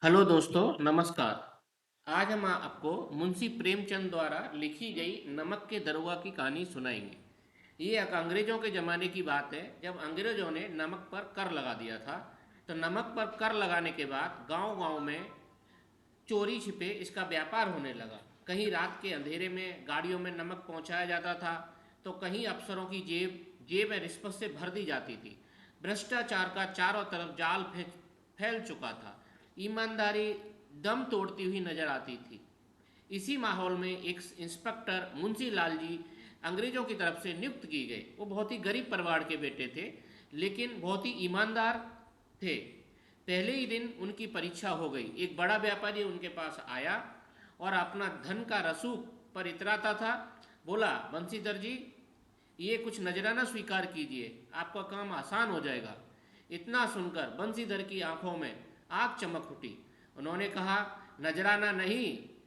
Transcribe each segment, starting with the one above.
Hello दोस्तों, नमस्कार। आज हम आपको मुंशी प्रेमचंद द्वारा लिखी गई नमक के दरोगा की कहानी सुनाएंगे। ये एक अंग्रेजों के ज़माने की बात है, जब अंग्रेजों ने नमक पर कर लगा दिया था। तो नमक पर कर लगाने के बाद गांव-गांव में चोरी छिपे इसका व्यापार होने लगा। कहीं रात के अंधेरे में गाड़ियों में नमक पहुंचाया जाता था, तो कहीं अफसरों की जेब रिश्वत से भर दी जाती थी। भ्रष्टाचार का चारों तरफ जाल फैल चुका था। ईमानदारी दम तोड़ती हुई नजर आती थी। इसी माहौल में एक इंस्पेक्टर मुंशी लाल जी अंग्रेजों की तरफ से नियुक्त की गए। वो बहुत ही गरीब परिवार के बेटे थे, लेकिन बहुत ही ईमानदार थे। पहले ही दिन उनकी परीक्षा हो गई। एक बड़ा व्यापारी उनके पास आया और अपना धन का रसूख पर इतराता था। बोला, बंसीधर जी, ये कुछ नजराना स्वीकार कीजिए, आपका काम आसान हो जाएगा। इतना सुनकर बंसीधर की आंखों में आग चमक उठी। उन्होंने कहा, नजराना नहीं,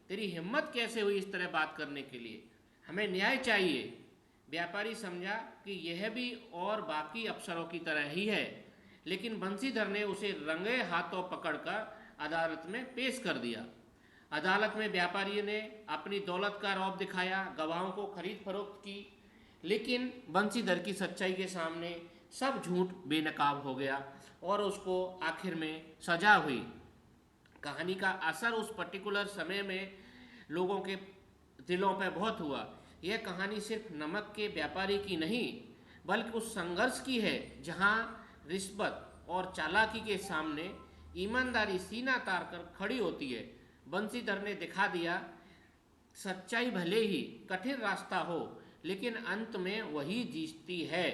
तेरी हिम्मत कैसे हुई इस तरह बात करने के लिए? हमें न्याय चाहिए। व्यापारी समझा कि यह भी और बाकी अफसरों की तरह ही है, लेकिन बंसीधर ने उसे रंगे हाथों पकड़कर अदालत में पेश कर दिया। अदालत में व्यापारी ने अपनी दौलत का रौब दिखाया, गवाहों को खरीद फरोख्त की, लेकिन बंसीधर की सच्चाई के सामने सब झूठ बेनकाब हो गया और उसको आखिर में सजा हुई। कहानी का असर उस पर्टिकुलर समय में लोगों के दिलों पर बहुत हुआ। यह कहानी सिर्फ नमक के व्यापारी की नहीं, बल्कि उस संघर्ष की है जहां रिश्वत और चालाकी के सामने ईमानदारी सीना तार कर खड़ी होती है। बंसीधर ने दिखा दिया, सच्चाई भले ही कठिन रास्ता हो, लेकिन अंत में वही जीतती है।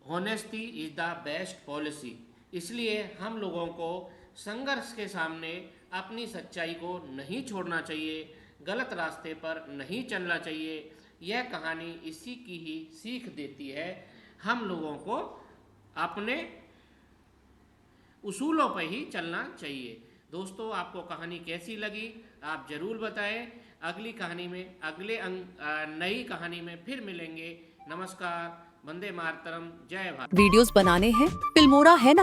Honesty is the best policy. इसलिए हम लोगों को संघर्ष के सामने अपनी सच्चाई को नहीं छोड़ना चाहिए, गलत रास्ते पर नहीं चलना चाहिए। यह कहानी इसी की ही सीख देती है। हम लोगों को अपने उसूलों पर ही चलना चाहिए। दोस्तों, आपको कहानी कैसी लगी आप ज़रूर बताएं। अगली कहानी में नई कहानी में फिर मिलेंगे। नमस्कार, वंदे मातरम, जय भारत। वीडियोस बनाने हैं, फिल्मोरा है ना।